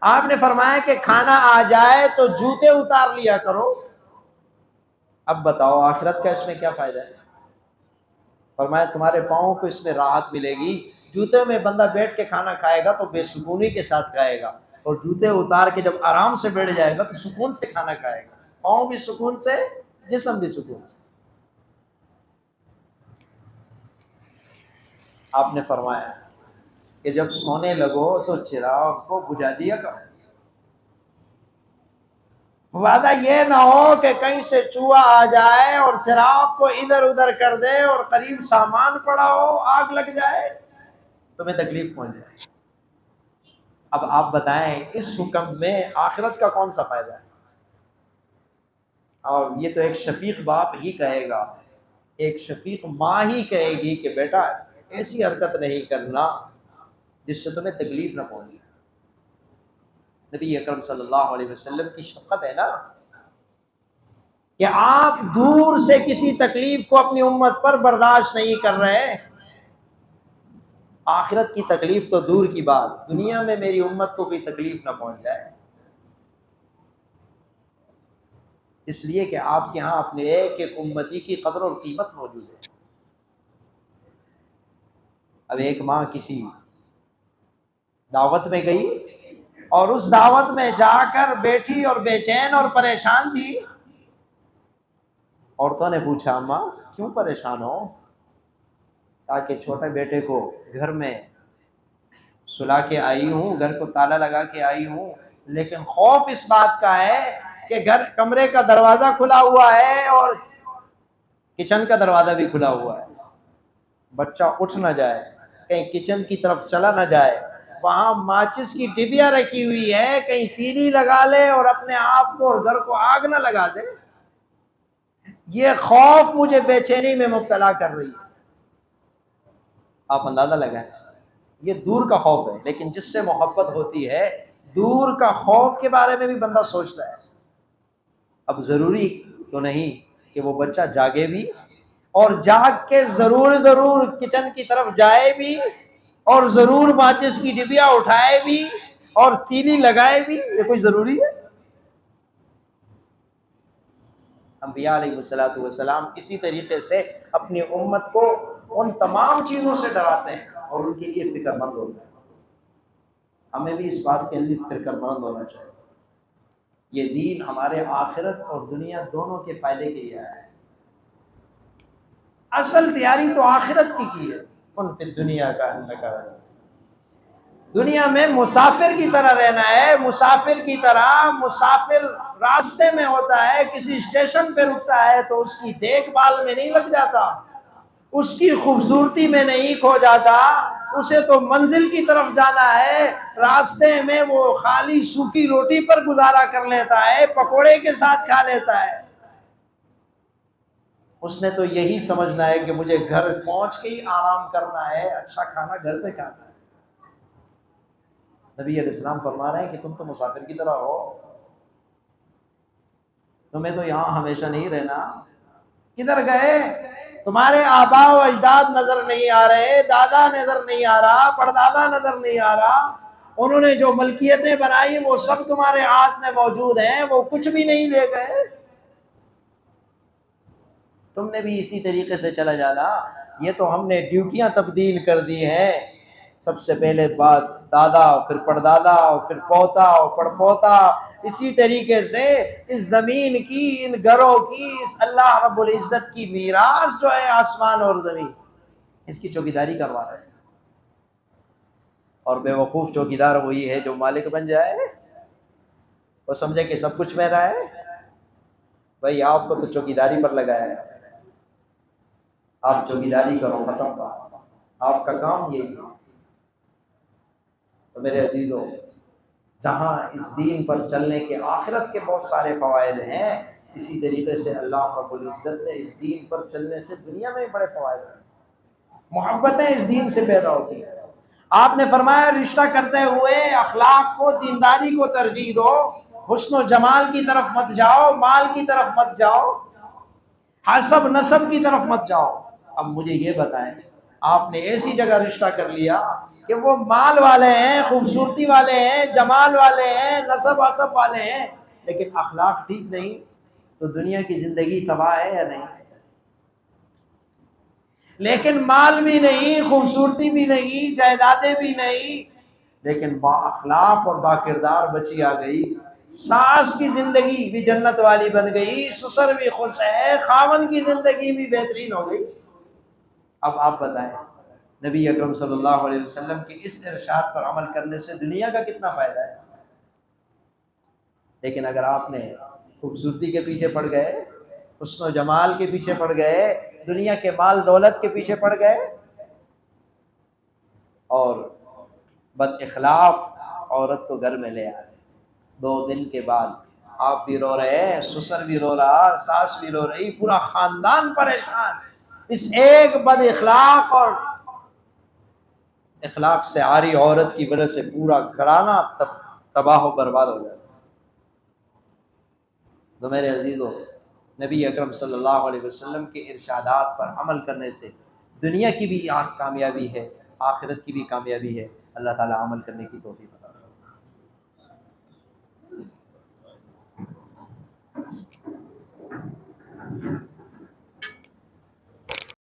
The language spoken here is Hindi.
आपने फरमाया कि खाना आ जाए तो जूते उतार लिया करो। अब बताओ आखिरत का इसमें क्या फायदा है? फरमाया तुम्हारे पाँव को इसमें राहत मिलेगी। जूते में बंदा बैठ के खाना खाएगा तो बेसुकूनी के साथ खाएगा, और जूते उतार के जब आराम से बैठ जाएगा तो सुकून से खाना खाएगा। पाँव भी सुकून से, जिस्म भी सुकून से। आपने फरमाया कि जब सोने लगो तो चिराग को बुझा दिया करो। वादा ये ना हो कि कहीं से चूहा आ जाए और चिराग को इधर उधर कर दे और करीब सामान पड़ा हो, आग लग जाए, तुम्हें तकलीफ पहुंच जाए। अब आप बताएं इस हुक्म में आखिरत का कौन सा फायदा है? और ये तो एक शफीक बाप ही कहेगा, एक शफीक माँ ही कहेगी कि बेटा ऐसी हरकत नहीं करना जिससे तुम्हें तकलीफ ना पहुंचे। नबी अकरम सल्लल्लाहु अलैहि वसल्लम की शफकत है ना कि आप दूर से किसी तकलीफ को अपनी उम्मत पर बर्दाश्त नहीं कर रहे। आखिरत की तकलीफ तो दूर की बात, दुनिया में मेरी उम्मत को कोई तकलीफ ना पहुंच जाए, इसलिए कि आपके यहाँ अपने एक एक उम्मती की कदर और कीमत मौजूद है। अब एक माँ किसी दावत में गई और उस दावत में जाकर बैठी और बेचैन और परेशान थी। औरतों ने पूछा अम्मा क्यों परेशान हो? ताकि छोटे बेटे को घर में सुला के आई हूँ, घर को ताला लगा के आई हूँ, लेकिन खौफ इस बात का है कि घर कमरे का दरवाजा खुला हुआ है और किचन का दरवाजा भी खुला हुआ है। बच्चा उठ ना जाए, कहीं किचन की तरफ चला ना जाए, वहां माचिस की डिबिया रखी हुई है, कहीं तीली लगा ले और अपने आप को और घर को आग ना लगा दे। ये खौफ मुझे बेचैनी में मुब्तला कर रही है। आप अंदाजा लगाएं, ये दूर का खौफ है, लेकिन जिससे मोहब्बत होती है दूर का खौफ के बारे में भी बंदा सोचता है। अब जरूरी तो नहीं कि वो बच्चा जागे भी और जाग के जरूर जरूर किचन की तरफ जाए भी और जरूर माचिस की डिबिया उठाए भी और तीली लगाए भी, ये कोई जरूरी है? अंबिया अलैहिस्सलातु वस्सलाम इसी तरीके से अपनी उम्मत को उन तमाम चीज़ों से डराते हैं और उनके लिए फिक्रमंद होते हैं। हमें भी इस बात के लिए फिक्रमंद होना चाहिए। ये दीन हमारे आखिरत और दुनिया दोनों के फायदे के लिए आया है। असल तैयारी तो आखिरत की है। उन फिर दुनिया का दुनिया में मुसाफिर की तरह रहना है। मुसाफिर की तरह मुसाफिर रास्ते में होता है, किसी स्टेशन पे रुकता है तो उसकी देखभाल में नहीं लग जाता, उसकी खूबसूरती में नहीं खो जाता, उसे तो मंजिल की तरफ जाना है। रास्ते में वो खाली सूखी रोटी पर गुजारा कर लेता है, पकोड़े के साथ खा लेता है। उसने तो यही समझना है कि मुझे घर पहुंच के ही आराम करना है, अच्छा खाना घर पे खाना है। नबी अलैहिस्सलाम फरमा रहे हैं कि तुम तो मुसाफिर की तरह हो, तुम्हें तो यहाँ हमेशा नहीं रहना। किधर गए? तुम्हारे आबा व अजदाद नजर नहीं आ रहे, दादा नजर नहीं आ रहा, परदादा नजर नहीं आ रहा। उन्होंने जो मलकियतें बनाई वो सब तुम्हारे हाथ में मौजूद हैं, वो कुछ भी नहीं ले गए। तुमने भी इसी तरीके से चला जाना। ये तो हमने ड्यूटियां तब्दील कर दी हैं। सबसे पहले बात दादा, फिर परदादा, फिर पोता और पड़पोता। इसी तरीके से इस जमीन की, इन घरों की, इस अल्लाह रब्बुल इज्जत की मीरास जो है आसमान और जमीन, इसकी चौकीदारी करवा रहे हैं। और बेवकूफ़ चौकीदार वही है जो मालिक बन जाए, वो समझे कि सब कुछ मेरा है। भाई आपको तो चौकीदारी पर लगाया है, आप चौकीदारी करो, खत्म बात, आपका काम यही है। तो मेरे अजीजों, जहाँ इस दीन पर चलने के आखिरत के बहुत सारे फ़वाइद हैं, इसी तरीके से अल्लाह रब्बुल इज़्ज़त ने इस दीन पर चलने से दुनिया में बड़े फ़वाइद हैं। मोहब्बतें इस दीन से पैदा होती हैं। आपने फरमाया रिश्ता करते हुए अखलाक को, दीनदारी को तरजीह दो, हुस्न जमाल की तरफ मत जाओ, माल की तरफ मत जाओ, हसब नसब की तरफ मत जाओ। अब मुझे ये बताएं, आपने ऐसी जगह रिश्ता कर लिया कि वो माल वाले हैं, खूबसूरती वाले हैं, जमाल वाले हैं, नसब असब वाले हैं, लेकिन अखलाक ठीक नहीं, तो दुनिया की जिंदगी तबाह है या नहीं? लेकिन माल भी नहीं, खूबसूरती भी नहीं, जायदादें भी नहीं, लेकिन बाअखलाक और बाकिरदार बच्ची आ गई, सास की जिंदगी भी जन्नत वाली बन गई, ससुर भी खुश है, खावन की जिंदगी भी बेहतरीन हो गई। अब आप बताएं, नबी अकरम सल्लल्लाहु अलैहि वसल्लम के इस इरशाद पर अमल करने से दुनिया का कितना फायदा है। लेकिन अगर आपने खूबसूरती के पीछे पड़ गए, हुस्न जमाल के पीछे पड़ गए, दुनिया के माल दौलत के पीछे पड़ गए और बद इखलाक औरत को घर में ले आए, 2 दिन के बाद आप भी रो रहे हैं, ससुर भी रो रहा, सास भी रो रही, पूरा खानदान परेशान, इस एक बद इखलाक और इखलाक से आरी औरत की वजह से पूरा घराना तबाह बर्बाद हो जाता। तो मेरे अजीजों, नबी अकरम सल्लल्लाहु अलैहि वसल्लम के इरशादात पर अमल करने से दुनिया की भी कामयाबी है, आखिरत की भी कामयाबी है। अल्लाह ताला अमल करने की तौफीक